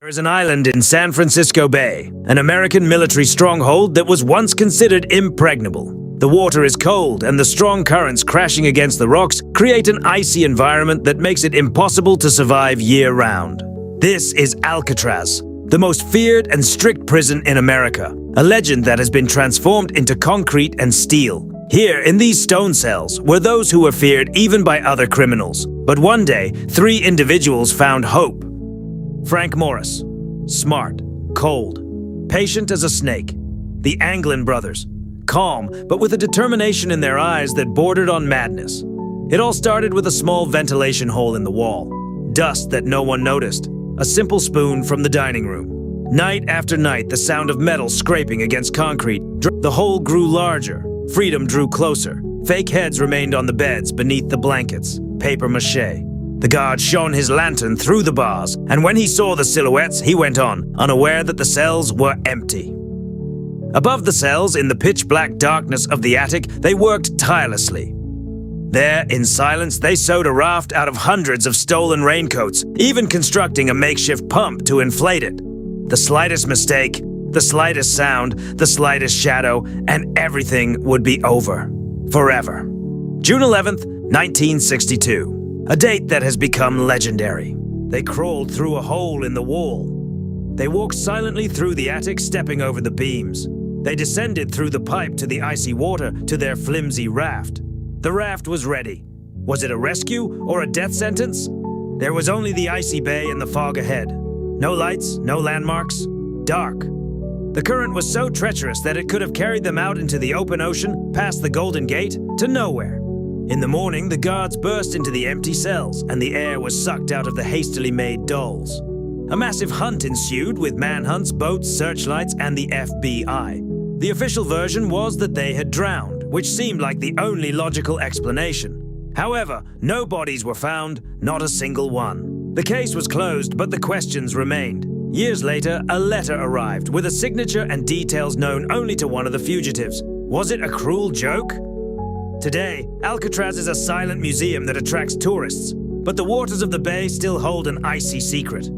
There's an island in San Francisco Bay, an American military stronghold that was once considered impregnable. The water is cold, and the strong currents crashing against the rocks create an icy environment that makes it impossible to survive year-round. This is Alcatraz, the most feared and strict prison in America, a legend that has been transformed into concrete and steel. Here, in these stone cells, were those who were feared even by other criminals. But one day, 3 individuals found hope. Frank Morris, smart, cold, patient as a snake. The Anglin brothers, calm, but with a determination in their eyes that bordered on madness. It all started with a small ventilation hole in the wall, dust that no one noticed, a simple spoon from the dining room. Night after night, the sound of metal scraping against concrete. The hole grew larger. Freedom drew closer. Fake heads remained on the beds beneath the blankets, paper mache. The guard shone his lantern through the bars, and when he saw the silhouettes, he went on, unaware that the cells were empty. Above the cells, in the pitch-black darkness of the attic, they worked tirelessly. There, in silence, they sewed a raft out of hundreds of stolen raincoats, even constructing a makeshift pump to inflate it. The slightest mistake, the slightest sound, the slightest shadow, and everything would be over. Forever. June 11th, 1962. A date that has become legendary. They crawled through a hole in the wall. They walked silently through the attic, stepping over the beams. They descended through the pipe to the icy water to their flimsy raft. The raft was ready. Was it a rescue or a death sentence? There was only the icy bay and the fog ahead. No lights, no landmarks. Dark. The current was so treacherous that it could have carried them out into the open ocean, past the Golden Gate, to nowhere. In the morning, the guards burst into the empty cells, and the air was sucked out of the hastily made dolls. A massive hunt ensued with manhunts, boats, searchlights, and the FBI. The official version was that they had drowned, which seemed like the only logical explanation. However, no bodies were found, not a single one. The case was closed, but the questions remained. Years later, a letter arrived with a signature and details known only to one of the fugitives. Was it a cruel joke? Today, Alcatraz is a silent museum that attracts tourists, but the waters of the bay still hold an icy secret.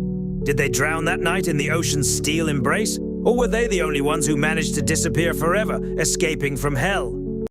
Did they drown that night in the ocean's steel embrace, or were they the only ones who managed to disappear forever, escaping from hell?